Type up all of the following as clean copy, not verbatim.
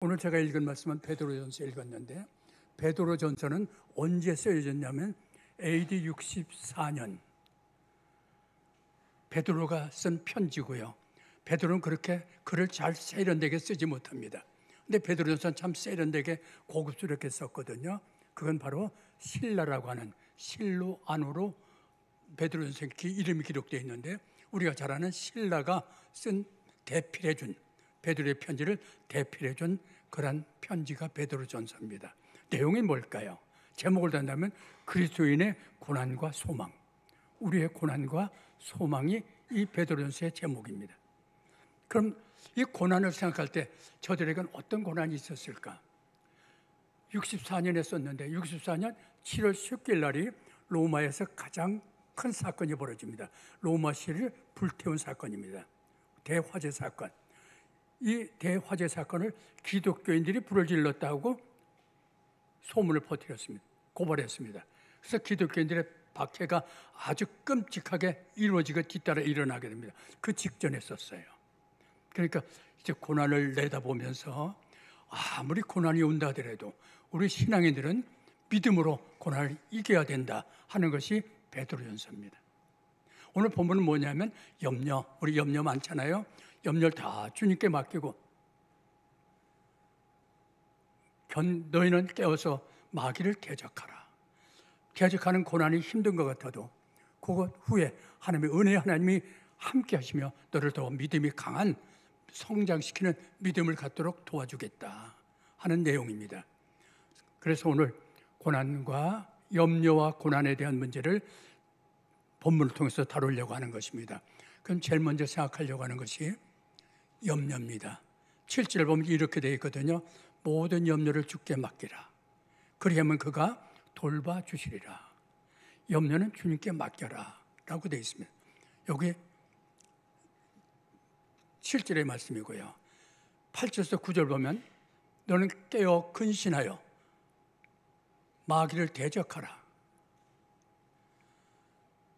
오늘 제가 읽은 말씀은 베드로전서 읽었는데, 베드로전서는 언제 쓰여졌냐면 AD 64년 베드로가 쓴 편지고요. 베드로는 그렇게 글을 잘 세련되게 쓰지 못합니다. 근데 베드로전서는 참 세련되게 고급스럽게 썼거든요. 그건 바로 실라라고 하는 실로 안으로 베드로전서 이름이 기록되어 있는데, 우리가 잘 아는 실라가 쓴 대필해준 베드로의 편지를 대필해준 그런 편지가 베드로전서입니다. 내용이 뭘까요? 제목을 단다면 그리스도인의 고난과 소망. 우리의 고난과 소망이 이 베드로전서의 제목입니다. 그럼 이 고난을 생각할 때 저들에게는 어떤 고난이 있었을까? 64년에 썼는데 64년 7월 10일 날이 로마에서 가장 큰 사건이 벌어집니다. 로마시를 불태운 사건입니다. 대화재 사건. 이 대화재 사건을 기독교인들이 불을 질렀다고 소문을 퍼뜨렸습니다. 고발했습니다. 그래서 기독교인들의 박해가 아주 끔찍하게 이루어지고 뒤따라 일어나게 됩니다. 그 직전에 썼어요. 그러니까 이제 고난을 내다보면서 아무리 고난이 온다 하더라도 우리 신앙인들은 믿음으로 고난을 이겨야 된다 하는 것이 베드로전서입니다. 오늘 본문은 뭐냐면 염려, 우리 염려 많잖아요. 염려를 다 주님께 맡기고 너희는 깨어서 마귀를 대적하라. 대적하는 고난이 힘든 것 같아도 그것 후에 하나님의 은혜, 하나님이 함께 하시며 너를 더 믿음이 강한 성장시키는 믿음을 갖도록 도와주겠다 하는 내용입니다. 그래서 오늘 고난과 염려와 고난에 대한 문제를 본문을 통해서 다루려고 하는 것입니다. 그럼 제일 먼저 생각하려고 하는 것이 염려입니다. 7절 보면 이렇게 되어 있거든요. 모든 염려를 주께 맡기라. 그리하면 그가 돌봐주시리라. 염려는 주님께 맡겨라 라고 되어 있습니다. 여기 7절의 말씀이고요. 8절에서 9절 보면 너는 깨어 근신하여 마귀를 대적하라.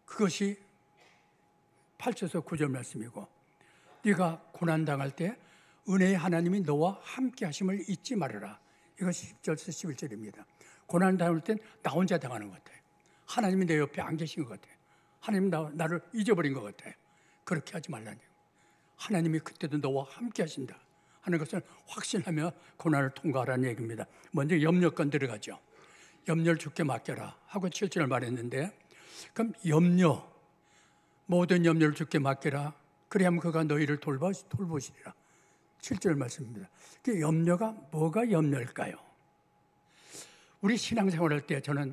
그것이 8절에서 9절 말씀이고, 네가 고난당할 때 은혜의 하나님이 너와 함께 하심을 잊지 말아라. 이것이 10절에서 11절입니다. 고난당할 땐 나 혼자 당하는 것 같아요. 하나님이 내 옆에 안 계신 것 같아요. 하나님이 나를 잊어버린 것 같아요. 그렇게 하지 말라는 거예요. 하나님이 그때도 너와 함께 하신다 하는 것을 확신하며 고난을 통과하라는 얘기입니다. 먼저 염려권 들어가죠. 염려를 주께 맡겨라 하고 7절을 말했는데, 그럼 염려, 모든 염려를 주께 맡겨라. 그리하면 그가 너희를 돌보시리라. 7절 말씀입니다. 그 염려가 뭐가 염려일까요? 우리 신앙생활 할 때 저는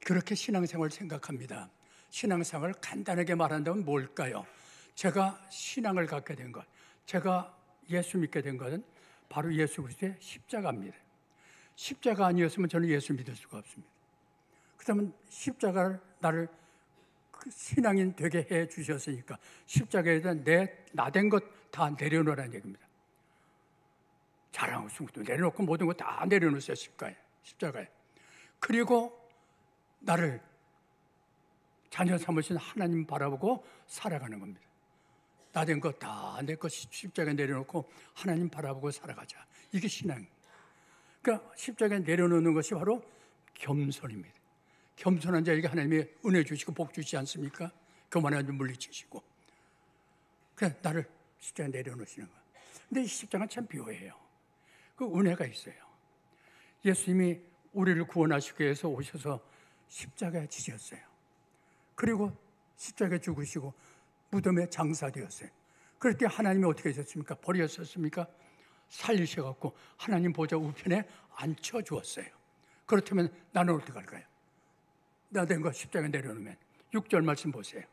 그렇게 신앙생활을 생각합니다. 신앙생활을 간단하게 말한다면 뭘까요? 제가 신앙을 갖게 된 것, 제가 예수 믿게 된 것은 바로 예수 그리스도의 십자가입니다. 십자가 아니었으면 저는 예수 믿을 수가 없습니다. 그렇다면 십자가를 나를 신앙인 되게 해 주셨으니까 십자가에 대한 나 된 것 다 내려놓으라는 얘기입니다. 자랑하고 숨도 내려놓고 모든 것 다 내려놓으세요. 십자가에. 그리고 나를 자녀 삼으신 하나님 바라보고 살아가는 겁니다. 나 된 것 다 내 것 십자가에 내려놓고 하나님 바라보고 살아가자. 이게 신앙입니다. 그러니까 십자가에 내려놓는 것이 바로 겸손입니다. 겸손한 자에게 하나님이 은혜 주시고 복 주시지 않습니까? 교만한 물리치시고. 그래, 나를 십자가에 내려놓으시는 거예요. 근데 이 십자가는 참 묘해요. 그 은혜가 있어요. 예수님이 우리를 구원하시기 위해서 오셔서 십자가에 지셨어요. 그리고 십자가에 죽으시고 무덤에 장사되었어요. 그럴 때 하나님이 어떻게 하셨습니까? 버리셨습니까? 살리셔갖고 하나님 보좌 우편에 앉혀주었어요. 그렇다면 나는 어떻게 할까요? 나 된 거 십자가에 내려놓으면 6절 말씀 보세요.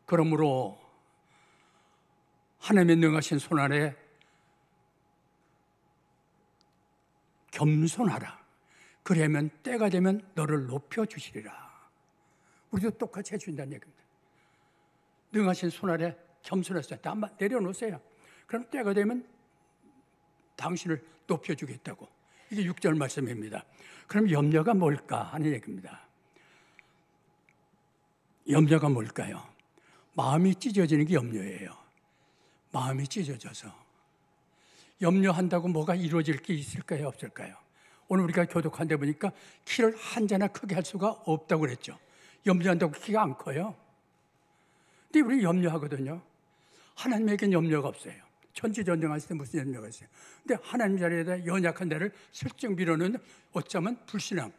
그러므로 하나님의 능하신 손 아래 겸손하라. 그러면 때가 되면 너를 높여주시리라. 우리도 똑같이 해준다는 얘기입니다. 능하신 손 아래 겸손했어요. 다 내려놓으세요. 그럼 때가 되면 당신을 높여주겠다고. 이게 6절 말씀입니다. 그럼 염려가 뭘까 하는 얘기입니다. 염려가 뭘까요? 마음이 찢어지는 게 염려예요. 마음이 찢어져서 염려한다고 뭐가 이루어질 게 있을까요? 없을까요? 오늘 우리가 교독한 데 보니까 키를 한자나 크게 할 수가 없다고 그랬죠. 염려한다고 키가 안 커요. 근데 우리 염려하거든요. 하나님에겐 염려가 없어요. 천지전쟁할 때 무슨 염려가 있어요. 근데 하나님 자리에다 연약한 데를 슬쩍 밀어넣는 어쩌면 불신앙.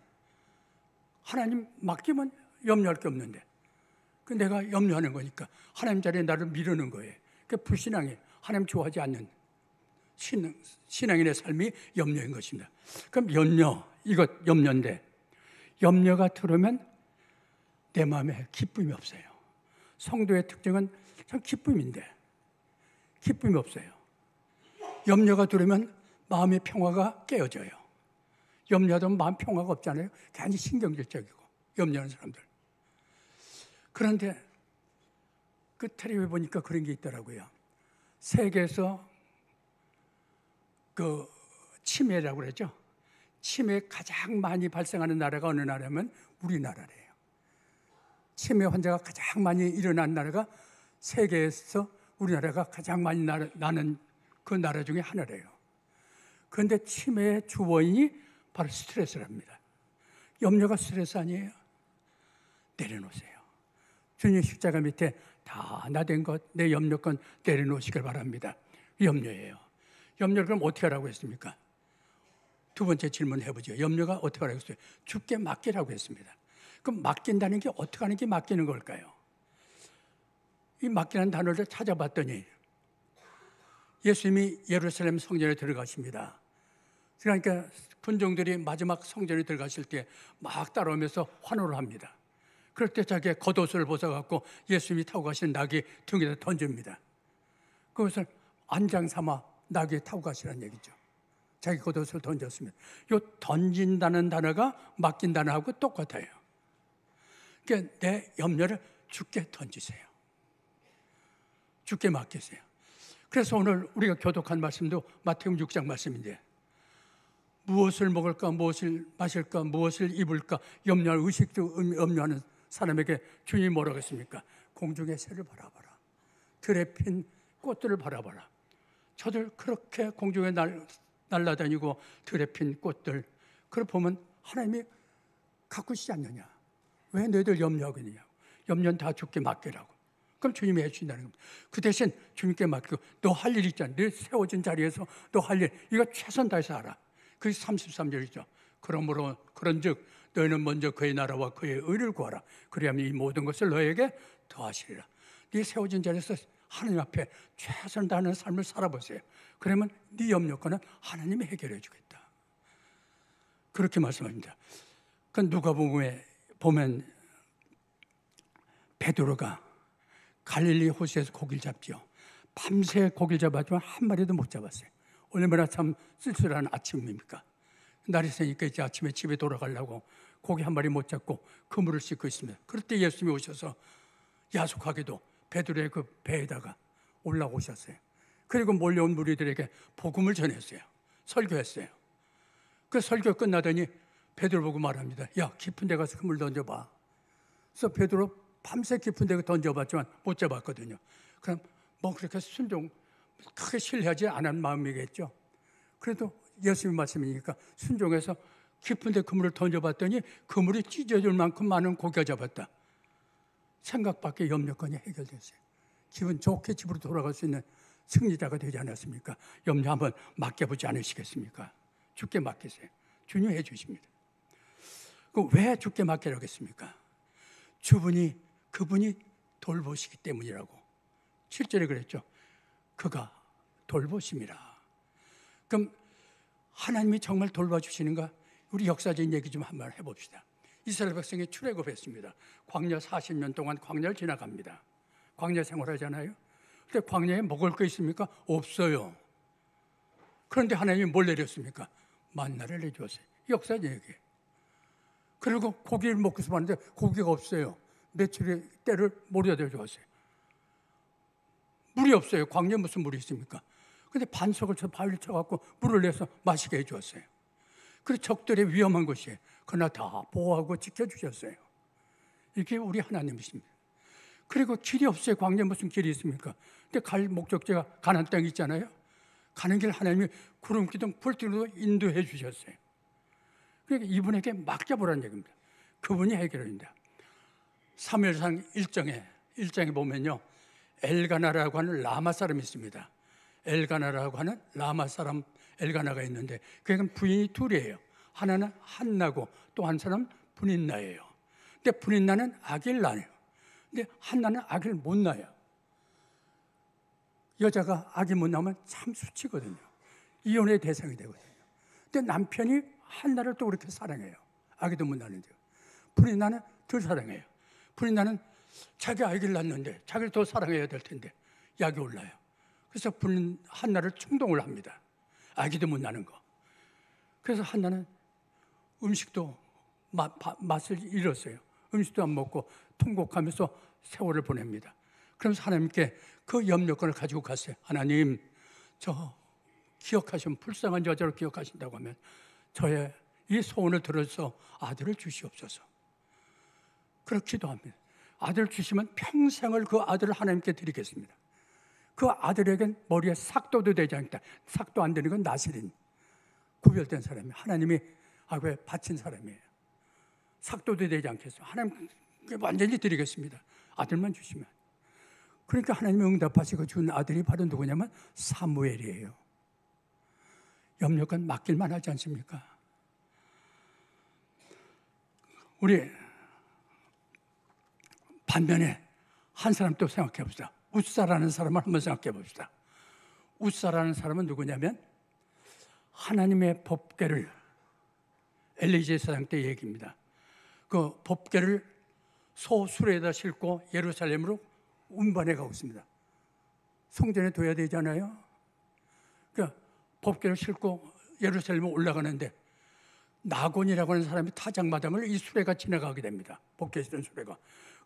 하나님 맡기면 염려할 게 없는데 그 내가 염려하는 거니까 하나님 자리에 나를 밀어넣는 거예요. 그 불신앙이에요. 하나님 좋아하지 않는 신앙인의 삶이 염려인 것입니다. 그럼 염려, 이것 염려인데 염려가 들어오면 내 마음에 기쁨이 없어요. 성도의 특징은 참 기쁨인데 기쁨이 없어요. 염려가 들어오면 마음의 평화가 깨어져요. 염려하다 보면 마음 평화가 없잖아요. 괜히 신경질적이고 염려하는 사람들. 그런데 그 텔레비에 보니까 그런 게 있더라고요. 세계에서 그 치매라고 그러죠. 치매 가장 많이 발생하는 나라가 어느 나라면 우리나라래요. 치매 환자가 가장 많이 일어난 나라가 세계에서 우리나라가 가장 많이 나는 그 나라 중에 하나래요. 그런데 치매의 주원인이 바로 스트레스랍니다. 염려가 스트레스 아니에요? 내려놓으세요. 주님 십자가 밑에 다 나된 것, 내 염려건 내려놓으시길 바랍니다. 염려예요. 염려를 그럼 어떻게 하라고 했습니까? 두 번째 질문 해보죠. 염려가 어떻게 하라고 했어요? 주께 맡기라고 했습니다. 그럼 맡긴다는 게 어떻게 하는 게 맡기는 걸까요? 이 맡기는 단어를 찾아봤더니 예수님이 예루살렘 성전에 들어가십니다. 그러니까 군종들이 마지막 성전에 들어가실 때 막 따라오면서 환호를 합니다. 그럴 때 자기의 겉옷을 벗어갖고 예수님이 타고 가신 나귀 등에다 던집니다. 그것을 안장 삼아 나귀에 타고 가시라는 얘기죠. 자기 겉옷을 던졌습니다. 이 던진다는 단어가 맡긴다는 하고 똑같아요. 그러니까 내 염려를 주께 던지세요. 주께 맡기세요. 그래서 오늘 우리가 교독한 말씀도 마태복음 6장 말씀인데 무엇을 먹을까, 무엇을 마실까, 무엇을 입을까 염려할 의식도 염려하는 사람에게 주님이 뭐라고 했습니까? 공중의 새를 바라봐라. 들에 핀 꽃들을 바라봐라. 저들 그렇게 공중에 날아다니고 들에 핀 꽃들 그걸 보면 하나님이 가꾸시지 않느냐. 왜 너희들 염려하고 있느냐. 염려는 다 주께 맡기라고. 그럼 주님이 해주신다는 겁니다. 그 대신 주님께 맡기고 너 할 일 있잖아. 너 세워진 자리에서 너 할 일 이거 최선 다해서 하라. 그게 33절이죠. 그러므로 그런즉 너희는 먼저 그의 나라와 그의 의를 구하라. 그리하면 이 모든 것을 너에게 더하시리라. 네 세워진 자리에서 하나님 앞에 최선 다하는 삶을 살아보세요. 그러면 네 염려거는 하나님이 해결해 주겠다. 그렇게 말씀합니다. 그 누가복음에 보면 베드로가 갈릴리 호수에서 고기를 잡죠. 밤새 고기를 잡았지만 한 마리도 못 잡았어요. 얼마나 참 쓸쓸한 아침입니까? 날이 새니까 이제 아침에 집에 돌아가려고 고기 한 마리 못 잡고 그물을 씻고 있습니다. 그럴 때 예수님이 오셔서 야속하게도 베드로의 그 배에다가 올라오셨어요. 그리고 몰려온 무리들에게 복음을 전했어요. 설교했어요. 그 설교 끝나더니 베드로 보고 말합니다. 야, 깊은 데 가서 그물 던져봐. 그래서 베드로 밤새 깊은 데 던져봤지만 못 잡았거든요. 그럼 뭐 그렇게 크게 신뢰하지 않은 마음이겠죠. 그래도 예수님 말씀이니까 순종해서 깊은 데 그물을 던져봤더니 그물이 찢어질 만큼 많은 고기가 잡았다. 생각밖의 염려건이 해결됐어요. 기분 좋게 집으로 돌아갈 수 있는 승리자가 되지 않았습니까? 염려 한번 맡겨보지 않으시겠습니까? 주께 맡기세요. 주님 해주십니다. 그럼 왜 주께 맡기라고 했습니까? 그분이 돌보시기 때문이라고 7절에 그랬죠. 그가 돌보심이라. 그럼 하나님이 정말 돌봐주시는가? 우리 역사적인 얘기 좀 한번 해봅시다. 이스라엘 백성이 출애굽했습니다. 광야 40년 동안 광야를 지나갑니다. 광야 생활하잖아요. 근데 광야에 먹을 거 있습니까? 없어요. 그런데 하나님이 뭘 내렸습니까? 만나를 내주었어요. 역사적 얘기예요. 그리고 고기를 먹고 싶었는데 고기가 없어요. 며칠의 때를 모르게 주었어요. 물이 없어요. 광야에 무슨 물이 있습니까? 근데 반석을 바위를 쳐갖고 물을 내서 마시게 해주었어요. 그리고 적들의 위험한 곳이에요. 그러나 다 보호하고 지켜주셨어요. 이게 우리 하나님이십니다. 그리고 길이 없어요. 광야에 무슨 길이 있습니까? 근데 갈 목적지가 가나안 땅이 있잖아요. 가는 길 하나님이 구름 기둥 불길로 인도해 주셨어요. 그러니까 이분에게 맡겨보라는 얘기입니다. 그분이 해결합니다. 사무엘상 1장에 보면요, 엘가나라고 하는 라마 사람이 있습니다. 엘가나라고 하는 라마 사람 엘가나가 있는데 그는 부인이 둘이에요. 하나는 한나고 또 한 사람은 분인나예요. 근데 분인나는 아기를 낳아요. 근데 한나는 아기를 못 낳아요. 여자가 아기 못 낳으면 참 수치거든요. 이혼의 대상이 되거든요. 근데 남편이 한나를 또 그렇게 사랑해요. 아기도 못 낳는데요. 분인나는 덜 사랑해요. 분인나는 자기 아기를 낳는데 자기를 더 사랑해야 될 텐데 약이 올라요. 그래서 한나를 충동을 합니다. 아기도 못 낳는 거. 그래서 한나는 음식도 맛을 잃었어요. 음식도 안 먹고 통곡하면서 세월을 보냅니다. 그러면서 하나님께 그 염려권을 가지고 갔어요. 하나님, 저 기억하시면 불쌍한 여자를 기억하신다고 하면 저의 이 소원을 들어서 아들을 주시옵소서. 그렇게 기도합니다. 아들을 주시면 평생을 그 아들을 하나님께 드리겠습니다. 그 아들에겐 머리에 삭도도 되지 않겠다. 삭도 안 되는 건 나실인 구별된 사람이에요. 하나님이 왜 바친 사람이에요. 삭도도 되지 않겠어요. 하나님께 완전히 드리겠습니다. 아들만 주시면. 그러니까 하나님이 응답하시고 준 아들이 바로 누구냐면 사무엘이에요. 염려권 맡길만 하지 않습니까? 우리 반면에 한 사람 또 생각해 봅시다. 웃사라는 사람을 한번 생각해 봅시다. 웃사라는 사람은 누구냐면 하나님의 법궤를 엘리제 사장 때 얘기입니다. 그 법궤를 소수레에다 싣고 예루살렘으로 운반해 가고 있습니다. 성전에 둬야 되잖아요. 그러니까 법궤를 싣고 예루살렘에 올라가는데 나곤이라고 하는 사람이 타작마당을 이 수레가 지나가게 됩니다. 법궤에 있던 수레가.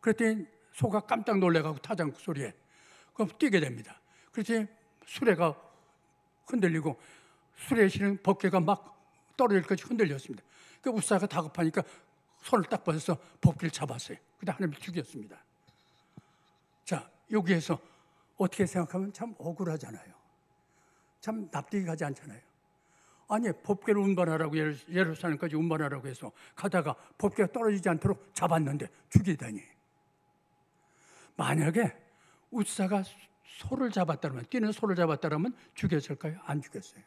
그랬더니 소가 깜짝 놀래가고 타작 소리에 그럼 뛰게 됩니다. 그랬더니 수레가 흔들리고 수레에 실은 법궤가 막 떨어질 것이 흔들렸습니다. 그 웃사가 다급하니까 손을 딱 뻗어서 법궤를 잡았어요. 그다음 하나님을 죽였습니다. 자, 여기에서 어떻게 생각하면 참 억울하잖아요. 참 납득이 가지 않잖아요. 아니, 법궤를 운반하라고 예루살렘까지 운반하라고 해서 가다가 법궤가 떨어지지 않도록 잡았는데 죽이다니. 만약에 웃사가 소를 잡았다면, 뛰는 소를 잡았다면 죽였을까요? 안 죽였어요.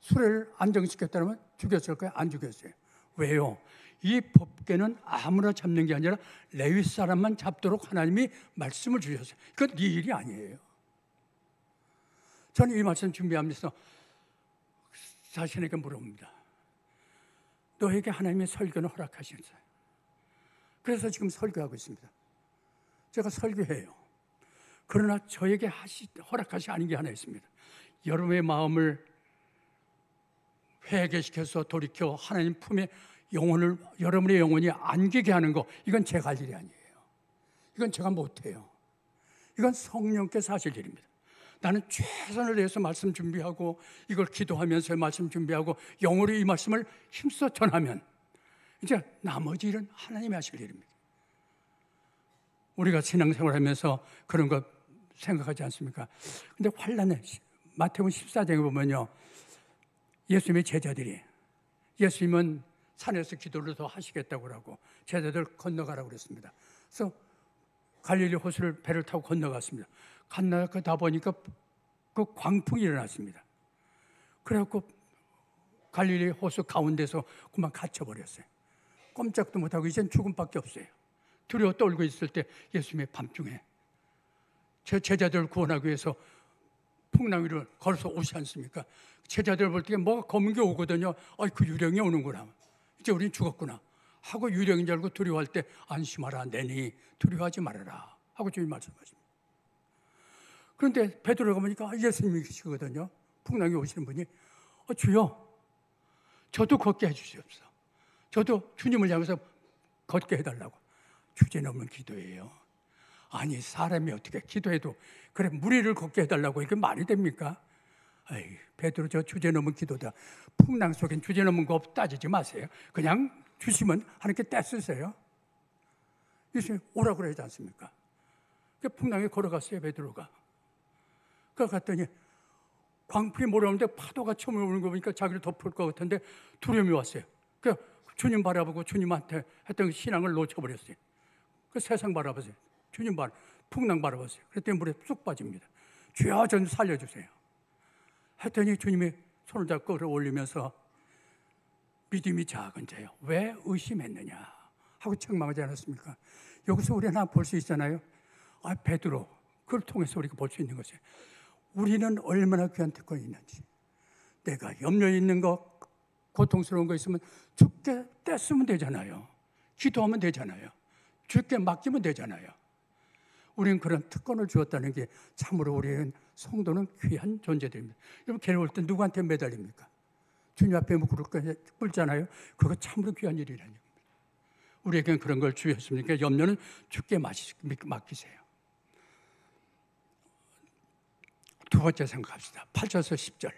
수레를 안정시켰다면 죽였을까요? 안 죽였어요. 왜요? 이 법궤는 아무나 잡는 게 아니라 레위 사람만 잡도록 하나님이 말씀을 주셨어요. 그건 네 일이 아니에요. 저는 이 말씀 준비하면서 자신에게 물어봅니다. 너에게 하나님의 설교는 허락하셨어요. 그래서 지금 설교하고 있습니다. 제가 설교해요. 그러나 저에게 허락하시 아닌 게 하나 있습니다. 여러분의 마음을 회개시켜서 돌이켜 하나님 품에 여러분의 영혼이 안기게 하는 거, 이건 제가 할 일이 아니에요. 이건 제가 못해요. 이건 성령께서 하실 일입니다. 나는 최선을 다해서 말씀 준비하고 이걸 기도하면서 말씀 준비하고 영어로 이 말씀을 힘써 전하면 이제 나머지 일은 하나님이 하실 일입니다. 우리가 신앙생활하면서 그런 거 생각하지 않습니까? 근데 환란에 마태복음 14장에 보면요, 예수님의 제자들이 예수님은 산에서 기도를 더 하시겠다고 하고 제자들 건너가라고 그랬습니다. 그래서 갈릴리 호수를 배를 타고 건너갔습니다. 건너가다 보니까 그 광풍이 일어났습니다. 그래갖고 갈릴리 호수 가운데서 그만 갇혀버렸어요. 꼼짝도 못하고 이젠 죽음밖에 없어요. 두려워 떨고 있을 때 예수님의 밤중에 제 제자들을 구원하기 위해서 풍랑 위를 걸어서 오지 않습니까? 제자들 볼 때 뭐가 검은 게 오거든요. 그 유령이 오는구나. 이제 우린 죽었구나 하고 유령인 줄 알고 두려워할 때 안심하라 내니 두려워하지 말아라 하고 주님 말씀하십니다. 그런데 베드로가 보니까 예수님이시거든요. 풍랑이 오시는 분이 주여 저도 걷게 해주시옵소서. 저도 주님을 향해서 걷게 해달라고. 주제넘는 기도예요. 아니, 사람이 어떻게 기도해도 그래 무리를 걷게 해달라고 이게 말이 됩니까? 베드로 저 주제넘은 기도다. 풍랑 속엔 주제넘은 거 따지지 마세요. 그냥 주시면 하나님께 떼쓰세요. 예수님 오라고 그러지 않습니까? 그 풍랑에 걸어갔어요, 베드로가. 그 갔더니 광풍이 몰아오는데 파도가 처음에 오는 거 보니까 자기를 덮을 것 같은데 두려움이 왔어요. 그 주님 바라보고 주님한테 했던 신앙을 놓쳐버렸어요. 그 세상 바라보세요. 주님 풍랑 바라보세요. 그랬더니 물에 쑥 빠집니다. 주여 전 살려주세요. 했더니 주님이 손을 잡고 끌어올리면서 믿음이 작은 자요, 왜 의심했느냐 하고 책망하지 않았습니까? 여기서 우리 하나 볼 수 있잖아요. 베드로, 그걸 통해서 우리가 볼 수 있는 것이에요. 우리는 얼마나 귀한 특권이 있는지. 내가 염려 있는 것, 고통스러운 거 있으면 주께 떼쓰면 되잖아요. 기도하면 되잖아요. 주께 맡기면 되잖아요. 우리는 그런 특권을 주었다는 게 참으로 우리는 성도는 귀한 존재들입니다. 여러분 괴로울 때 누구한테 매달립니까? 주님 앞에 무릎 꿇잖아요. 그거 참으로 귀한 일이라는 겁니다. 우리에게는 그런 걸 주셨으니까 염려는 주께 맡기세요. 두 번째 생각합시다. 8절에서 10절.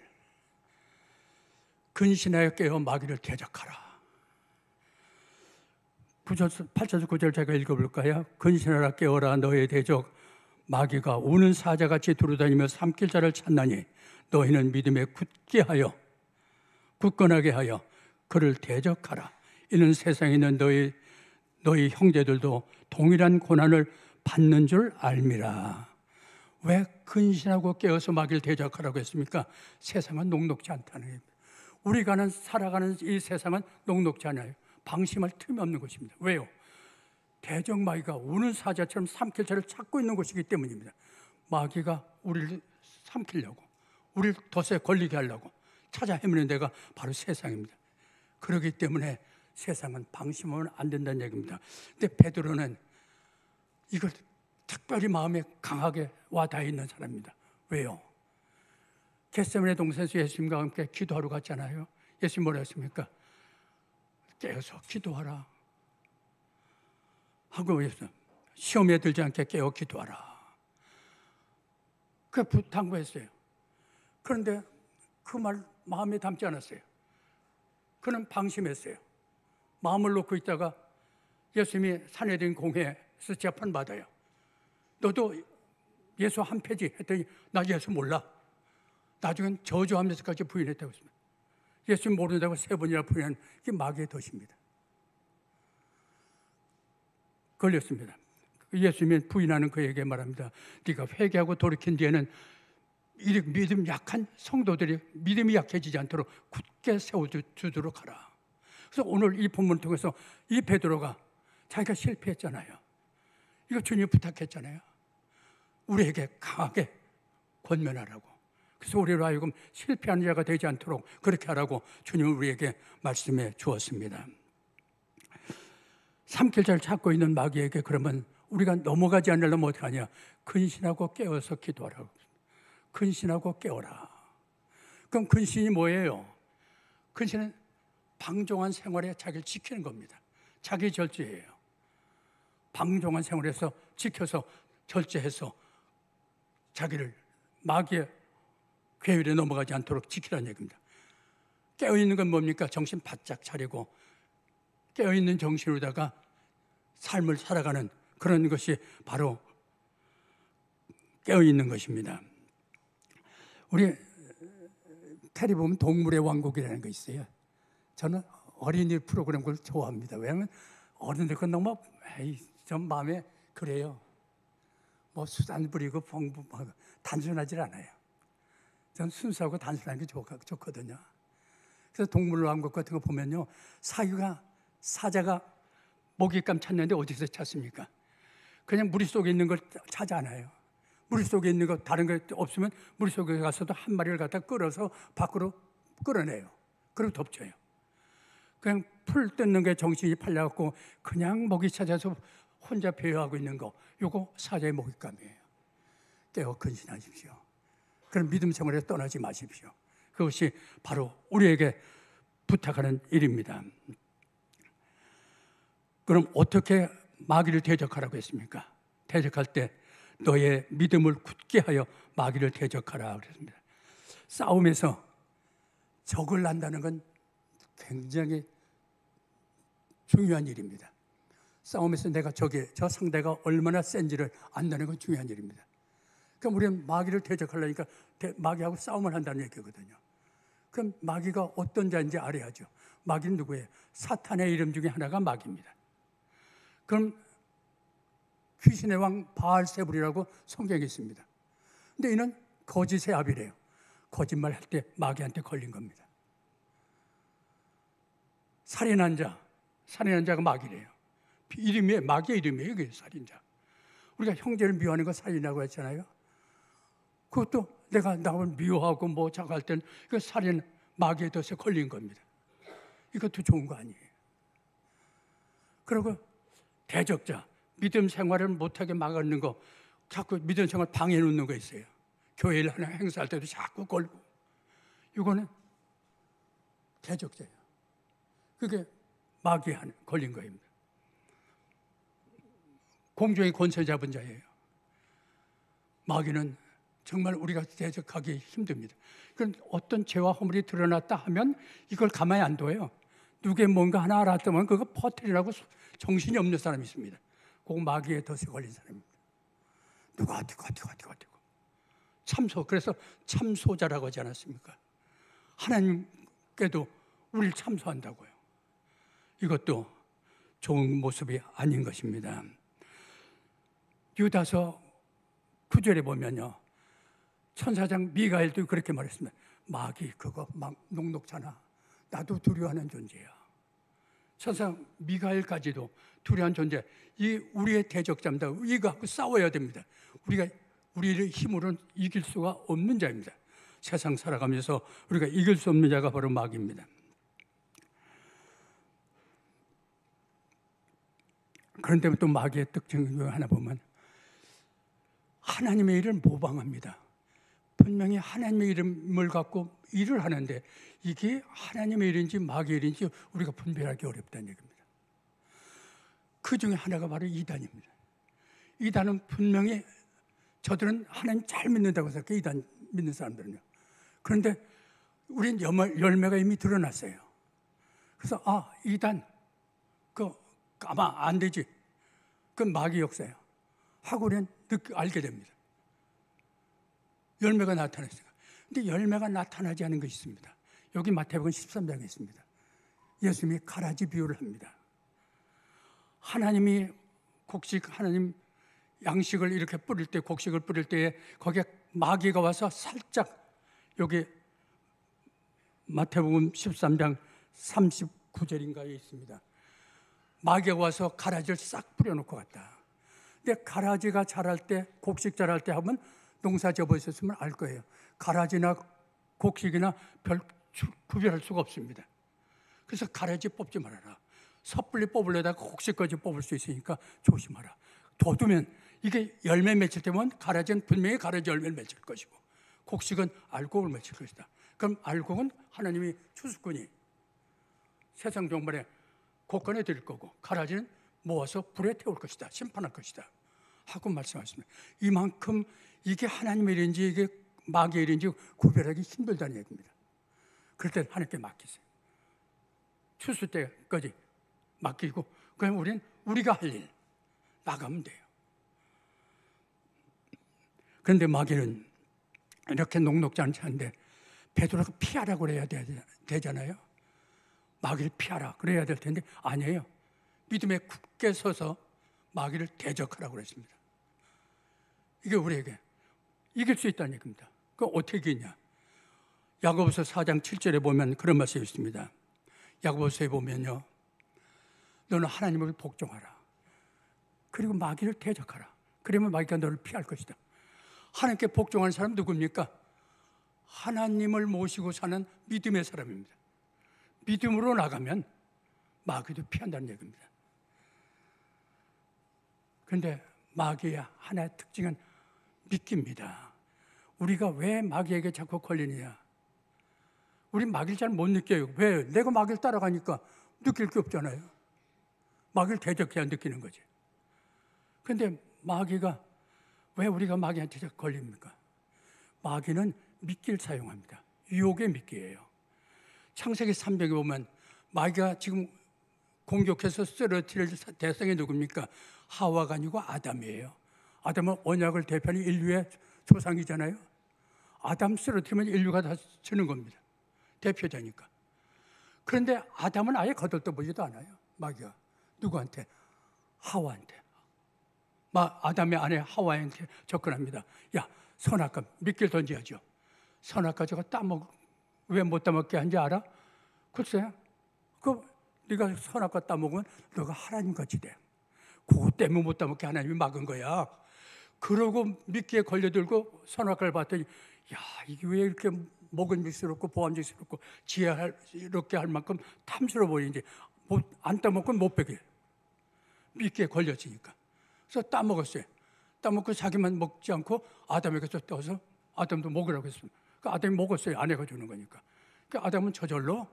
근신하여 깨어 마귀를 대적하라. 8절 9절 제가 읽어볼까요? 근신하라 깨어라 너의 대적 마귀가 우는 사자같이 두루다니며 삼킬 자를 찾나니 너희는 믿음에 굳건하게 하여 그를 대적하라. 이는 세상에 있는 너희 형제들도 동일한 고난을 받는 줄 알미라. 왜 근신하고 깨어서 마귀를 대적하라고 했습니까? 세상은 녹록지 않다는 겁니다. 우리가 살아가는 이 세상은 녹록지 않아요. 방심할 틈이 없는 것입니다. 왜요? 대적 마귀가 우는 사자처럼 삼킬 자를 찾고 있는 것이기 때문입니다. 마귀가 우리를 삼키려고, 우리를 덫에 걸리게 하려고 찾아 헤매는 데가 바로 세상입니다. 그렇기 때문에 세상은 방심하면 안 된다는 얘기입니다. 근데 베드로는 이걸 특별히 마음에 강하게 와닿아 있는 사람입니다. 왜요? 겟세마네 동산에서 예수님과 함께 기도하러 갔잖아요. 예수님 뭐라 했습니까? 깨어서 기도하라 하고 시험에 들지 않게 깨어 기도하라. 그 당부했어요. 그런데 그 말 마음에 담지 않았어요. 그는 방심했어요. 마음을 놓고 있다가 예수님이 산헤드린 공회에서 재판받아요. 너도 예수 한 패지 했더니 나 예수 몰라. 나중엔 저주하면서까지 부인했다고 했습니다. 예수 모른다고 3번이나 부인한 게 마귀의 덫입니다. 걸렸습니다. 예수님이 부인하는 그에게 말합니다. 네가 회개하고 돌이킨 뒤에는 이 믿음 약한 성도들이 믿음이 약해지지 않도록 굳게 세워주도록 하라. 그래서 오늘 이 본문을 통해서 이 베드로가 자기가 실패했잖아요. 이거 주님 부탁했잖아요. 우리에게 강하게 권면하라고. 그래서 우리로 하여금 실패하는 자가 되지 않도록 그렇게 하라고 주님은 우리에게 말씀해 주었습니다. 삼킬 자를 찾고 있는 마귀에게 그러면 우리가 넘어가지 않으려면 어떻게 하냐? 근신하고 깨어서 기도하라고. 근신하고 깨어라. 그럼 근신이 뭐예요? 근신은 방종한 생활에 자기를 지키는 겁니다. 자기 절제예요. 방종한 생활에서 지켜서 절제해서 자기를 마귀의 괴율에 넘어가지 않도록 지키라는 얘기입니다. 깨어있는 건 뭡니까? 정신 바짝 차리고 깨어있는 정신으로다가 삶을 살아가는 그런 것이 바로 깨어있는 것입니다. 우리 테레비 보면 동물의 왕국이라는 거 있어요. 저는 어린이 프로그램 걸 좋아합니다. 왜냐하면 어른들 건 너무 좀 마음에 그래요. 뭐 수단 부리고 봉부하고 단순하지 않아요. 전 순수하고 단순한 게 좋거든요. 그래서 동물 왕국 같은 거 보면요, 사자가 먹잇감 찾는데 어디서 찾습니까? 그냥 무리 속에 있는 걸 찾아놔요. 무리 속에 있는 거 다른 거 없으면 무리 속에 가서도 한 마리를 갖다 끌어서 밖으로 끌어내요. 그리고 덮쳐요. 그냥 풀 뜯는 게 정신이 팔려갖고 그냥 먹이 찾아서 혼자 배회하고 있는 거, 요거 사자의 먹잇감이에요. 깨어 근신하십시오. 그런 믿음 생활에 떠나지 마십시오. 그것이 바로 우리에게 부탁하는 일입니다. 그럼 어떻게 마귀를 대적하라고 했습니까? 대적할 때 너의 믿음을 굳게 하여 마귀를 대적하라 그랬습니다. 싸움에서 적을 난다는 건 굉장히 중요한 일입니다. 싸움에서 내가 저 상대가 얼마나 센지를 안다는 건 중요한 일입니다. 그럼 우리는 마귀를 대적하려니까 마귀하고 싸움을 한다는 얘기거든요. 그럼 마귀가 어떤 자인지 알아야죠. 마귀는 누구예요? 사탄의 이름 중에 하나가 마귀입니다. 그럼 귀신의 왕 바알세불이라고 성경에 있습니다. 근데 이는 거짓의 아비래요. 거짓말 할 때 마귀한테 걸린 겁니다. 살인한 자가 마귀래요. 이름이 마귀의 이름이에요. 이게 살인자. 우리가 형제를 미워하는 거 살인이라고 했잖아요. 그것도 내가 남을 미워하고 뭐 자고 할 때는 그 살인 마귀의 덫에 걸린 겁니다. 이것도 좋은 거 아니에요. 그리고 대적자, 믿음 생활을 못하게 막는 거, 자꾸 믿음 생활 방해해 놓는 거 있어요. 교회를 하나 행사할 때도 자꾸 걸고. 이거는 대적자예요. 그게 마귀에 걸린 거입니다. 공중의 권세 잡은 자예요. 마귀는 정말 우리가 대적하기 힘듭니다. 그럼 어떤 죄와 허물이 드러났다 하면 이걸 가만히 안 둬요. 누구의 뭔가 하나 알았다면 그거 퍼뜨리라고 정신이 없는 사람이 있습니다. 그거 마귀의 덫에 걸린 사람입니다. 누가 어디고 참소. 그래서 참소자라고 하지 않았습니까? 하나님께도 우리를 참소한다고요. 이것도 좋은 모습이 아닌 것입니다. 유다서 9절에 보면요, 천사장 미가엘도 그렇게 말했습니다. 마귀 그거 막 녹록잖아. 나도 두려워하는 존재야. 천사장 미가엘까지도 두려워하는 존재. 이 우리의 대적자입니다. 이거하고 싸워야 됩니다. 우리의 힘으로는 이길 수가 없는 자입니다. 세상 살아가면서 우리가 이길 수 없는 자가 바로 마귀입니다. 그런데 또 마귀의 특징 중 하나 보면 하나님의 일을 모방합니다. 분명히 하나님의 이름을 갖고 일을 하는데 이게 하나님의 일인지 마귀의 일인지 우리가 분별하기 어렵다는 얘기입니다. 그 중에 하나가 바로 이단입니다. 이단은 분명히 저들은 하나님 잘 믿는다고 생각해요. 이단 믿는 사람들은요. 그런데 우린 열매가 이미 드러났어요. 그래서 이단 아마 안 되지. 그건 마귀 역사예요. 하고 우리는 알게 됩니다. 열매가 나타났으니까. 근데 열매가 나타나지 않은 것이 있습니다. 여기 마태복음 13장에 있습니다. 예수님이 가라지 비유를 합니다. 하나님 양식을 이렇게 뿌릴 때, 곡식을 뿌릴 때에 거기에 마귀가 와서 살짝 여기 마태복음 13장 39절인가에 있습니다. 마귀가 와서 가라지를 싹 뿌려놓고 갔다. 근데 가라지가 자랄 때, 곡식 자랄 때 하면 농사 접어있었으면 알 거예요. 가라지나 곡식이나 별 구별할 수가 없습니다. 그래서 가라지 뽑지 말아라. 섣불리 뽑으려다가 곡식까지 뽑을 수 있으니까 조심하라. 둬두면 이게 열매 맺힐 때면 가라지는 분명히 가라지 열매를 맺힐 것이고 곡식은 알곡을 맺힐 것이다. 그럼 알곡은 하나님이 추수꾼이 세상 종말에 곡간에 드릴 거고 가라지는 모아서 불에 태울 것이다. 심판할 것이다. 하고 말씀하십니다. 이만큼 이게 하나님의 일인지 이게 마귀의 일인지 구별하기 힘들다는 얘기입니다. 그럴 때 하나님께 맡기세요. 추수 때까지 맡기고 그럼 우리는 우리가 할 일 나가면 돼요. 그런데 마귀는 이렇게 녹록지 않지 않은데 베드로가 피하라고 그래야 되잖아요. 마귀를 피하라 그래야 될 텐데 아니에요. 믿음에 굳게 서서 마귀를 대적하라고 그랬습니다. 이게 우리에게 이길 수 있다는 얘기입니다. 그럼 어떻게 이기냐? 야고보서 4장 7절에 보면 그런 말씀이 있습니다. 야고보서에 보면요, 너는 하나님을 복종하라. 그리고 마귀를 대적하라. 그러면 마귀가 너를 피할 것이다. 하나님께 복종하는 사람 누굽니까? 하나님을 모시고 사는 믿음의 사람입니다. 믿음으로 나가면 마귀도 피한다는 얘기입니다. 그런데 마귀의 하나의 특징은 믿기입니다. 우리가 왜 마귀에게 자꾸 걸리느냐? 우리 마귀를 잘 못 느껴요. 왜? 내가 마귀를 따라가니까 느낄 게 없잖아요. 마귀를 대적해야 느끼는 거지. 그런데 마귀가 왜 우리가 마귀한테 자꾸 걸립니까? 마귀는 미끼를 사용합니다. 유혹의 미끼예요. 창세기 300에 보면 마귀가 지금 공격해서 쓰러뜨릴 대상이 누굽니까? 하와가 아니고 아담이에요. 아담은 언약을 대표하는 인류의 조상이잖아요. 아담 쓰러뜨리면 인류가 다 지는 겁니다. 대표자니까. 그런데 아담은 아예 거들떠보지도 않아요. 마귀가. 누구한테? 하와한테. 아담의 아내 하와한테 접근합니다. 야, 선악과 미끼를 던져야죠. 선악과 저거 왜 못 따먹게 한지 알아? 글쎄, 네가 선악과 따먹으면 너가 하나님 같이 돼. 그것 때문에 못 따먹게 하나님이 막은 거야. 그러고 미끼에 걸려들고 선악과를 봤더니, 야, 이게 왜 이렇게 먹음직스럽고 보암직스럽고 지혜롭게 할 만큼 탐스러워 보이는지, 안 따먹고는 못 베게. 미끼에 걸렸으니까. 그래서 따먹었어요. 따먹고 자기만 먹지 않고 아담에게 떠서 아담도 먹으라고 했습니다. 그러니까 아담이 먹었어요. 아내가 주는 거니까. 그러니까 아담은 저절로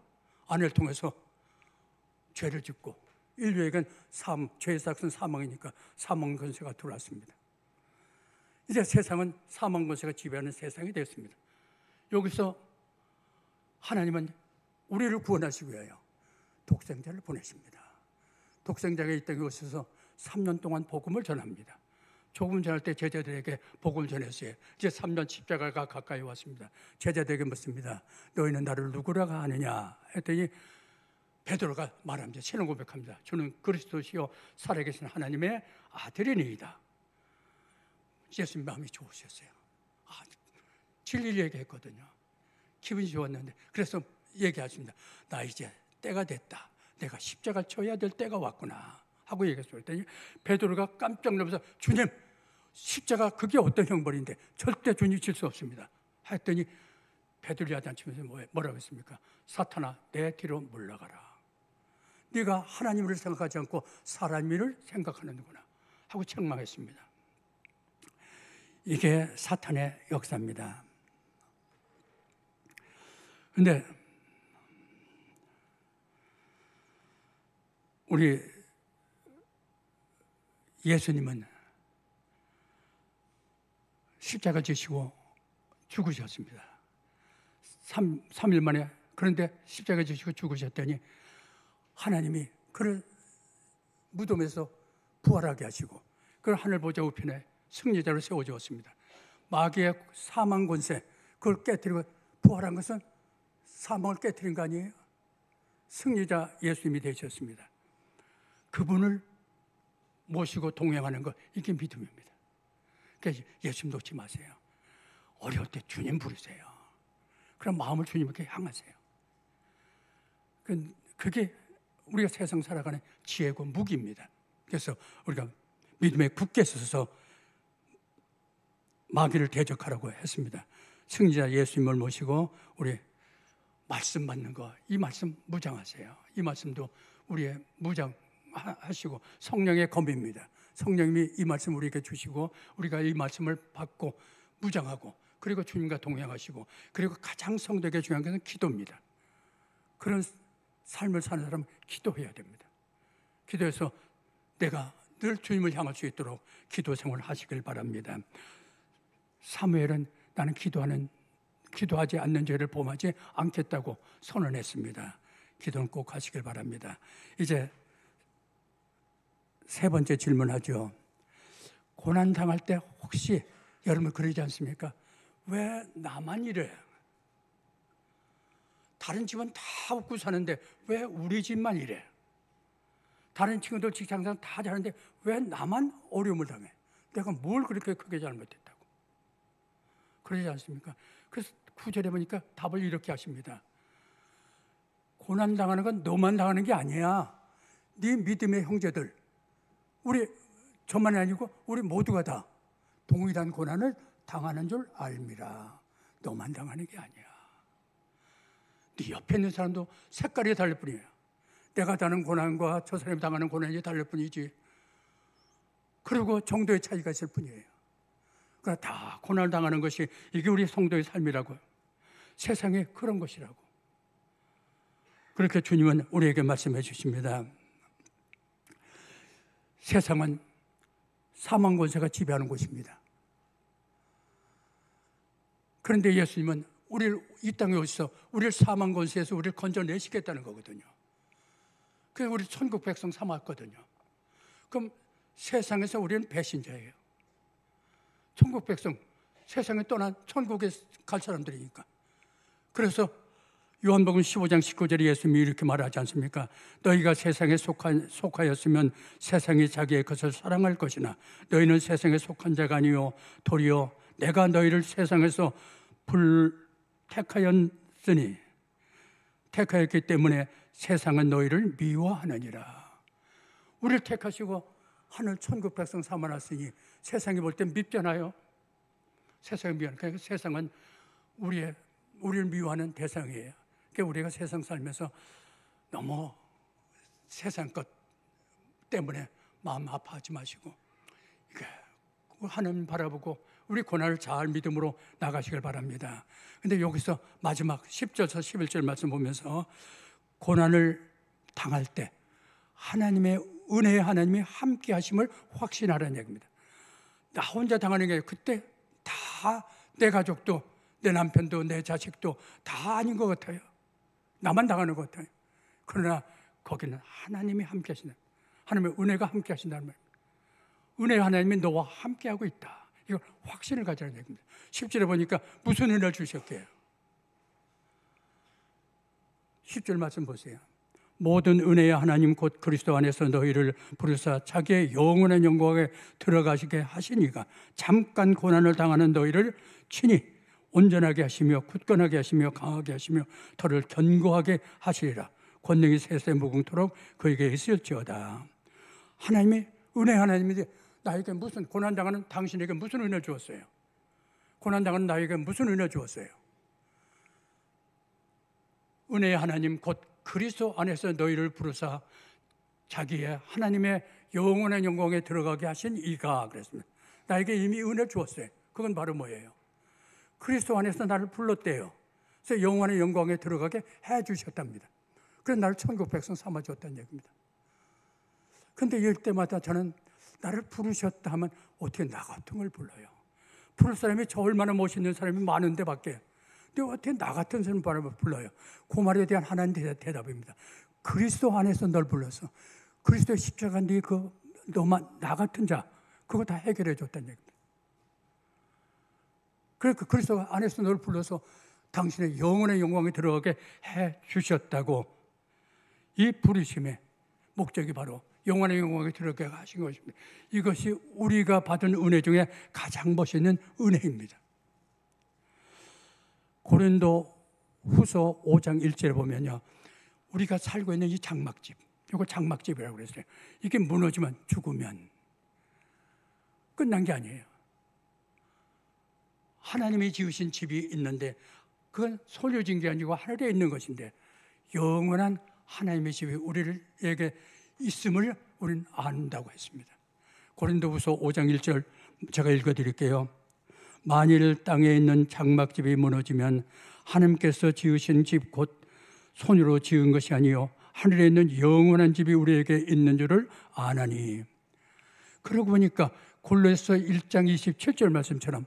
아내를 통해서 죄를 짓고 인류에겐 죄의 삭은 사망이니까 사망 권세가 들어왔습니다. 이제 세상은 사망 권세가 지배하는 세상이 됐습니다. 여기서 하나님은 우리를 구원하시기 위하여 독생자를 보내십니다. 독생자가 이 땅에 오셔서 3년 동안 복음을 전합니다. 복음 전할 때 제자들에게 복음을 전했어요. 이제 3년 십자가가 가까이 왔습니다. 제자들에게 묻습니다. 너희는 나를 누구라고 하느냐 했더니 베드로가 말합니다. 신앙 고백합니다. 저는 그리스도시요 살아계신 하나님의 아들이니이다. 예수님 마음이 좋으셨어요. 진리를 얘기했거든요. 기분이 좋았는데 그래서 얘기하십니다. 나 이제 때가 됐다. 내가 십자가를 쳐야 될 때가 왔구나 하고 얘기했어요. 그랬더니 베드로가 깜짝 놀라서 주님 십자가 그게 어떤 형벌인데 절대 주님 질 수 없습니다. 했더니 베드로 야단치면서 뭐라고 했습니까? 사탄아 내 뒤로 물러가라. 네가 하나님을 생각하지 않고 사람 일을 생각하는구나 하고 책망했습니다. 이게 사탄의 역사입니다. 그런데 우리 예수님은 십자가 지시고 죽으셨습니다. 3일 만에. 그런데 십자가 지시고 죽으셨더니 하나님이 그를 무덤에서 부활하게 하시고 그걸 하늘 보좌 우편에 승리자로 세워주었습니다. 마귀의 사망 권세 그걸 깨뜨리고 부활한 것은 사망을 깨뜨린 거 아니에요? 승리자 예수님이 되셨습니다. 그분을 모시고 동행하는 것 이게 믿음입니다. 그러니까 예수님 놓지 마세요. 어려울 때 주님 부르세요. 그럼 마음을 주님께 향하세요. 그게 우리가 세상 살아가는 지혜고 무기입니다. 그래서 우리가 믿음에 굳게 서서 마귀를 대적하라고 했습니다. 승리자 예수님을 모시고 우리 말씀 받는 거, 이 말씀 무장하세요. 이 말씀도 우리의 무장하시고 성령의 검입니다. 성령님이 이 말씀 우리에게 주시고 우리가 이 말씀을 받고 무장하고 그리고 주님과 동행하시고 그리고 가장 성도에게 중요한 것은 기도입니다. 그런 삶을 사는 사람은 기도해야 됩니다. 기도해서 내가 늘 주님을 향할 수 있도록 기도 생활을 하시길 바랍니다. 사무엘은 나는 기도하지 않는 죄를 범하지 않겠다고 선언했습니다. 기도는 꼭 하시길 바랍니다. 이제 세 번째 질문하죠. 고난당할 때 혹시 여러분 그러지 않습니까? 왜 나만 이래? 다른 집은 다 웃고 사는데 왜 우리 집만 이래? 다른 친구들 직장상 다 잘하는데 왜 나만 어려움을 당해? 내가 뭘 그렇게 크게 잘못했다고? 그러지 않습니까? 그래서 9절에 보니까 답을 이렇게 하십니다. 고난당하는 건 너만 당하는 게 아니야. 네 믿음의 형제들, 저만이 아니고 우리 모두가 다 동일한 고난을 당하는 줄 알미라. 너만 당하는 게 아니야. 네 옆에 있는 사람도 색깔이 다를 뿐이에요. 내가 당하는 고난과 저 사람이 당하는 고난이 다를 뿐이지. 그리고 정도의 차이가 있을 뿐이에요. 그러나 다 고난을 당하는 것이 이게 우리 성도의 삶이라고요. 세상에 그런 것이라고. 그렇게 주님은 우리에게 말씀해 주십니다. 세상은 사망 권세가 지배하는 곳입니다. 그런데 예수님은 이 땅에 오셔서 우리를 사망 권세에서 우리를 건져내시겠다는 거거든요. 그래서 우리 천국 백성 삼았거든요. 그럼 세상에서 우리는 배신자예요. 천국 백성, 세상에 떠난 천국에 갈 사람들이니까. 그래서 요한복음 15장 19절에 예수님이 이렇게 말하지 않습니까? 너희가 세상에 속하였으면 세상이 자기의 것을 사랑할 것이나 너희는 세상에 속한 자가 아니요 도리어 내가 너희를 세상에서 택하였기 때문에 세상은 너희를 미워하느니라. 우리를 택하시고 하늘 천국 백성 삼아놨으니 세상이 볼 땐 밉잖아요. 세상이 미워하는, 그러니까 세상은 우리를 미워하는 대상이에요. 그러니까 우리가 세상 살면서 너무 세상 것 때문에 마음 아파하지 마시고 하나님 바라보고 우리 고난을 잘 믿음으로 나가시길 바랍니다. 근데 여기서 마지막 10절에서 11절 말씀 보면서 고난을 당할 때 하나님의 은혜의 하나님이 함께 하심을 확신하라는 얘기입니다. 나 혼자 당하는 게 아니라 그때 다 내 가족도 내 남편도 내 자식도 다 아닌 것 같아요. 나만 당하는 것 같아요. 그러나 거기는 하나님이 함께 하신다. 하나님의 은혜가 함께 하신다는 말입니다. 은혜의 하나님이 너와 함께 하고 있다. 이거 확신을 가지라는 얘기입니다. 10절에 보니까 무슨 은혜를 주셨게요? 10절 말씀 보세요. 모든 은혜의 하나님 곧 그리스도 안에서 너희를 부르사 자기의 영원한 영광에 들어가시게 하시니가 잠깐 고난을 당하는 너희를 친히 온전하게 하시며 굳건하게 하시며 강하게 하시며 더를 견고하게 하시리라. 권능이 세세 무궁토록 그에게 있을지어다. 하나님이 은혜 하나님이 나에게 무슨 고난당하는 당신에게 무슨 은혜 주었어요? 고난당하는 나에게 무슨 은혜 주었어요? 은혜의 하나님 곧 그리스도 안에서 너희를 부르사 자기의 하나님의 영원한 영광에 들어가게 하신 이가 그랬습니다. 나에게 이미 은혜 주었어요. 그건 바로 뭐예요? 그리스도 안에서 나를 불렀대요. 그래서 영원한 영광에 들어가게 해주셨답니다. 그래서 나를 천국 백성 삼아줬다는 얘기입니다. 그런데 이럴 때마다 저는 나를 부르셨다 하면 어떻게 나 같은 걸 불러요? 부를 사람이 저 얼마나 멋있는 사람이 많은데 밖에 근데 어떻게 나 같은 사람을 불러요? 그 말에 대한 하나님의 대답입니다. 그리스도 안에서 널 불러서 그리스도의 십자가 네 너만 나 같은 자 그거 다 해결해 줬다는 얘기입니다. 그러니까 그리스도 안에서 널 불러서 당신의 영원의 영광에 들어가게 해 주셨다고. 이 부르심의 목적이 바로 영원의 영광에 들어가게 하신 것입니다. 이것이 우리가 받은 은혜 중에 가장 멋있는 은혜입니다. 고린도 후서 5장 1절에 보면요, 우리가 살고 있는 이 장막집, 이거 장막집이라고 그랬어요. 이게 무너지면 죽으면 끝난 게 아니에요. 하나님이 지으신 집이 있는데 그건 소유진 게 아니고 하늘에 있는 것인데 영원한 하나님의 집이 우리에게 있음을 우리는 안다고 했습니다. 고린도후서 5장 1절 제가 읽어드릴게요. 만일 땅에 있는 장막집이 무너지면 하나님께서 지으신 집 곧 손으로 지은 것이 아니요 하늘에 있는 영원한 집이 우리에게 있는 줄을 아나니. 그러고 보니까 골로새 1장 27절 말씀처럼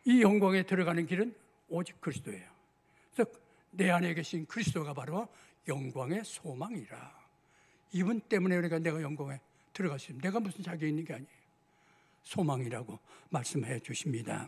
이 영광에 들어가는 길은 오직 그리스도예요. 그래서 내 안에 계신 그리스도가 바로 영광의 소망이라. 이분 때문에 내가 영광에 들어갈 수 있습니다. 내가 무슨 자격이 있는 게 아니에요. 소망이라고 말씀해 주십니다.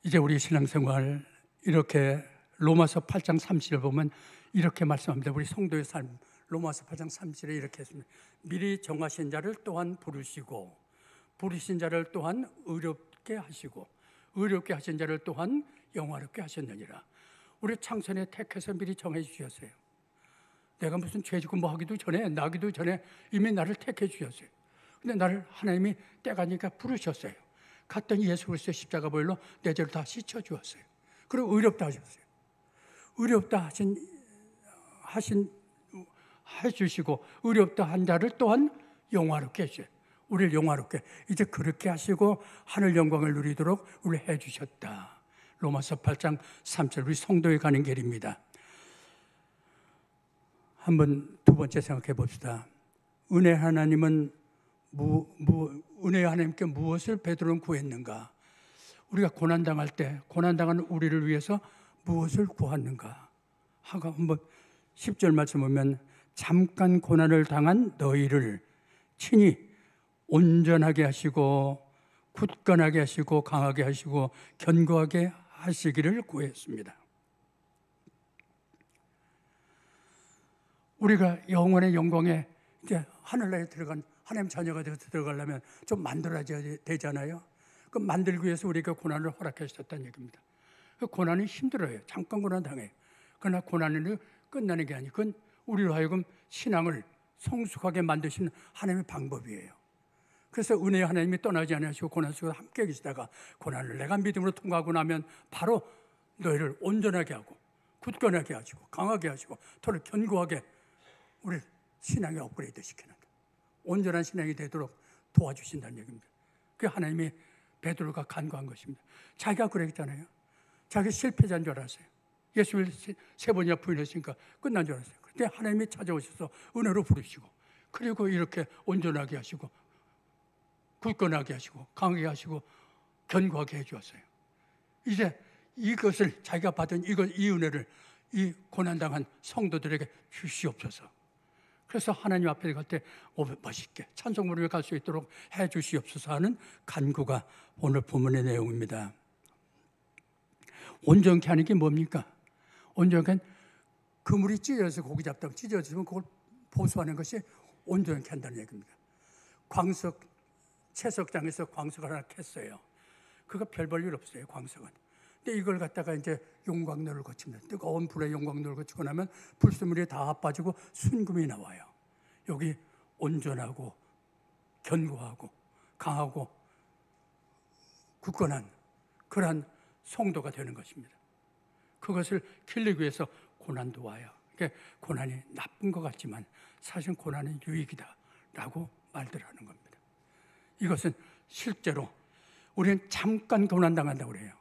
이제 우리 신앙생활 이렇게 로마서 8장 30절 보면 이렇게 말씀합니다. 우리 성도의 삶 로마서 8장 30절에 이렇게 했습니다. 미리 정하신 자를 또한 부르시고 부르신 자를 또한 의롭게 하시고 의롭게 하신 자를 또한 영화롭게 하셨느니라. 우리 창선에 택해서 미리 정해 주셨어요. 내가 무슨 죄짓고 뭐 하기도 전에 나기도 전에 이미 나를 택해 주셨어요. 근데 나를 하나님이 때가니까 부르셨어요. 갔더니 예수 그리스도의 십자가 보혈로 내 죄를 다 씻어 주었어요. 그리고 의롭다 하셨어요. 의롭다 해주시고 의롭다 한 자를 또한 영화롭게 해주셔요. 우리를 영화롭게 이제 그렇게 하시고 하늘 영광을 누리도록 우리를 해주셨다. 로마서 8장 3절 우리 성도에 가는 길입니다. 한번 두 번째 생각해 봅시다. 은혜 하나님은 은혜 하나님께 무엇을 베드로는 구했는가? 우리가 고난당할 때 고난당하는 우리를 위해서 무엇을 구하는가? 한번 10절 말씀 보면 잠깐 고난을 당한 너희를 친히 온전하게 하시고 굳건하게 하시고 강하게 하시고 견고하게 하시기를 구했습니다. 우리가 영원의 영광에 이제 하늘나라에 들어간 하나님 자녀가 되어서 들어가려면 좀 만들어져야 되잖아요. 그 만들기 위해서 우리가 고난을 허락하셨다는 얘기입니다. 그 고난이 힘들어요. 잠깐 고난 당해요. 그러나 고난은 끝나는 게 아니고 그건 우리로 하여금 신앙을 성숙하게 만드시는 하나님의 방법이에요. 그래서 은혜의 하나님이 떠나지 않으시고 고난 속에 함께 계시다가 고난을 내가 믿음으로 통과하고 나면 바로 너희를 온전하게 하고 굳건하게 하시고 강하게 하시고 더를 견고하게 우리 신앙의 업그레이드 시키는 온전한 신앙이 되도록 도와주신다는 얘기입니다. 그게 하나님이 베드로가 간구한 것입니다. 자기가 그랬잖아요. 자기 실패자인 줄 알았어요. 예수를 3번이나 부인했으니까 끝난 줄 알았어요. 그때 하나님이 찾아오셔서 은혜로 부르시고 그리고 이렇게 온전하게 하시고 굳건하게 하시고 강하게 하시고 견고하게 해주었어요. 이제 이것을 자기가 받은 이 은혜를 이 고난당한 성도들에게 주시옵소서. 그래서 하나님 앞에 갈 때 멋있게 찬송 부르며 갈 수 있도록 해 주시옵소서 하는 간구가 오늘 본문의 내용입니다. 온전케 하는 게 뭡니까? 온전케 그물이 찢어져서 고기 잡다가 찢어지면 그걸 보수하는 것이 온전케 한다는 얘기입니다. 채석장에서 광석을 하나 캤어요. 그거 별 볼 일 없어요, 광석은. 근데 이걸 갖다가 이제 용광로를 거칩니다. 뜨거운 불에 용광로를 거치고 나면 불순물이 다 빠지고 순금이 나와요. 여기 온전하고 견고하고 강하고 굳건한 그러한 성도가 되는 것입니다. 그것을 길르기 위해서 고난도 와요. 그러니까 고난이 나쁜 것 같지만 사실 고난은 유익이다라고 말들 하는 겁니다. 이것은 실제로 우리는 잠깐 고난당한다고 그래요.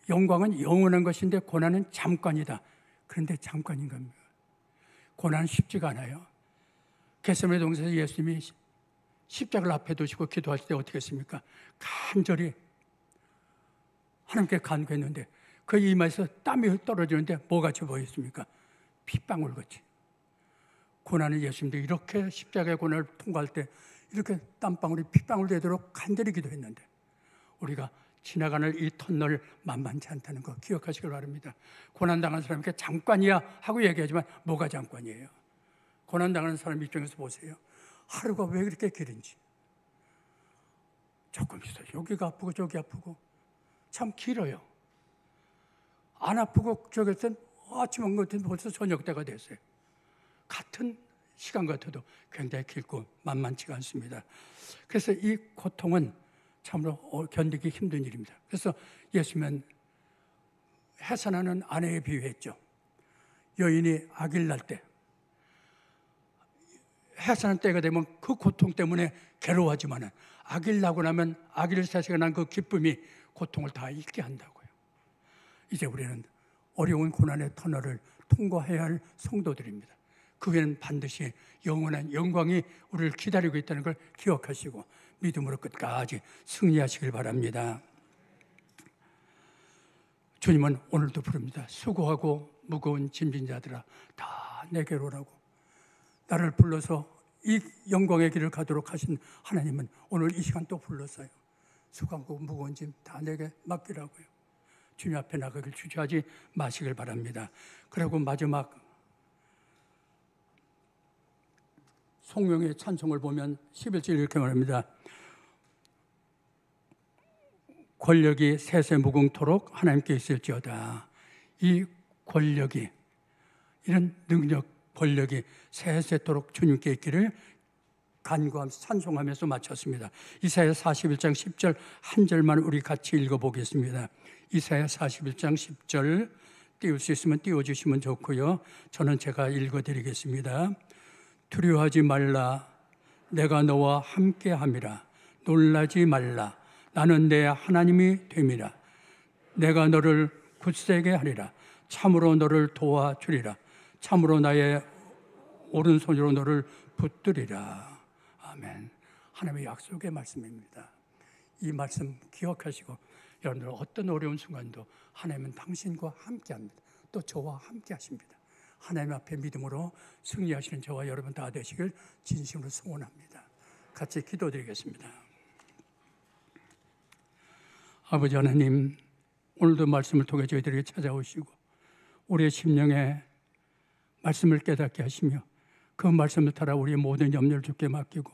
영광은 영원한 것인데 고난은 잠깐이다. 그런데 잠깐인 겁니다. 고난은 쉽지가 않아요. 겟세마네 동산에서 예수님이 십자가를 앞에 두시고 기도할 때 어떻게 했습니까? 간절히 하나님께 간구했는데 그 이마에서 땀이 떨어지는데 뭐같이 보였습니까? 핏방울같이. 고난은 예수님도 이렇게 십자가의 고난을 통과할 때 이렇게 땀방울이 핏방울 되도록 간절히 기도했는데 우리가 지나가는 이 터널 만만치 않다는 거 기억하시길 바랍니다. 고난당한 사람에게 잠깐이야 하고 얘기하지만 뭐가 잠깐이에요? 고난당하는 사람 입장에서 보세요. 하루가 왜 그렇게 길은지. 조금 있어요. 여기가 아프고 저기 아프고 참 길어요. 안 아프고 저기서 아침 온 것 같은 벌써 저녁 때가 됐어요. 같은 시간 같아도 굉장히 길고 만만치가 않습니다. 그래서 이 고통은 참으로 견디기 힘든 일입니다. 그래서 예수님은 해산하는 아내에 비유했죠. 여인이 아기를 낳을 때 해산하는 때가 되면 그 고통 때문에 괴로워하지만 아기를 낳고 나면 아기를 자식이 난 그 기쁨이 고통을 다 잊게 한다고요. 이제 우리는 어려운 고난의 터널을 통과해야 할 성도들입니다. 그 후에는 반드시 영원한 영광이 우리를 기다리고 있다는 걸 기억하시고 믿음으로 끝까지 승리하시길 바랍니다. 주님은 오늘도 부릅니다. 수고하고 무거운 짐진 자들아 다 내게로 오라고. 나를 불러서 이 영광의 길을 가도록 하신 하나님은 오늘 이 시간 또 불렀어요. 수고하고 무거운 짐 다 내게 맡기라고요. 주님 앞에 나가길 주저하지 마시길 바랍니다. 그리고 마지막 송명의 찬송을 보면 11절 이렇게 말합니다. 권력이 세세무궁토록 하나님께 있을지어다. 이 권력이 이런 능력 권력이 세세토록 주님께 있기를 간구하면서 찬송하면서 마쳤습니다. 이사야 41장 10절 한 절만 우리 같이 읽어보겠습니다. 이사야 41장 10절 띄울 수 있으면 띄워주시면 좋고요. 저는 제가 읽어드리겠습니다. 두려워하지 말라. 내가 너와 함께함이라. 놀라지 말라. 나는 내 하나님이 됨이라. 내가 너를 굳세게 하리라. 참으로 너를 도와주리라. 참으로 나의 오른손으로 너를 붙들리라. 아멘. 하나님의 약속의 말씀입니다. 이 말씀 기억하시고 여러분들 어떤 어려운 순간도 하나님은 당신과 함께합니다. 또 저와 함께하십니다. 하나님 앞에 믿음으로 승리하시는 저와 여러분 다 되시길 진심으로 소원합니다. 같이 기도드리겠습니다. 아버지 하나님, 오늘도 말씀을 통해 저희들에게 찾아오시고 우리의 심령에 말씀을 깨닫게 하시며 그 말씀을 따라 우리의 모든 염려를 주께 맡기고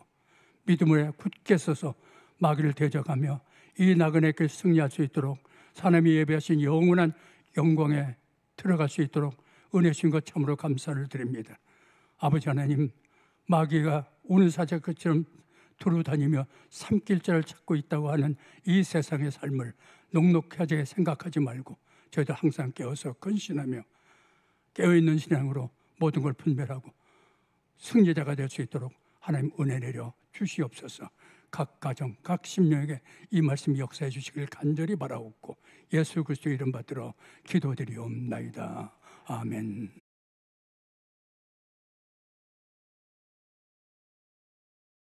믿음을 굳게 서서 마귀를 대적하며 이 나그네 길 승리할 수 있도록 하나님이 예배하신 영원한 영광에 들어갈 수 있도록 은혜 주신 것 참으로 감사를 드립니다. 아버지 하나님, 마귀가 우는 사자처럼 두루다니며 삼킬자를 찾고 있다고 하는 이 세상의 삶을 녹록하게 생각하지 말고 저희도 항상 깨어서 근신하며 깨어있는 신앙으로 모든 걸 분별하고 승리자가 될 수 있도록 하나님 은혜 내려 주시옵소서. 각 가정, 각 심령에게 이 말씀 역사해 주시길 간절히 바라옵고 예수 그리스도의 이름 받들어 기도드리옵나이다. 아멘.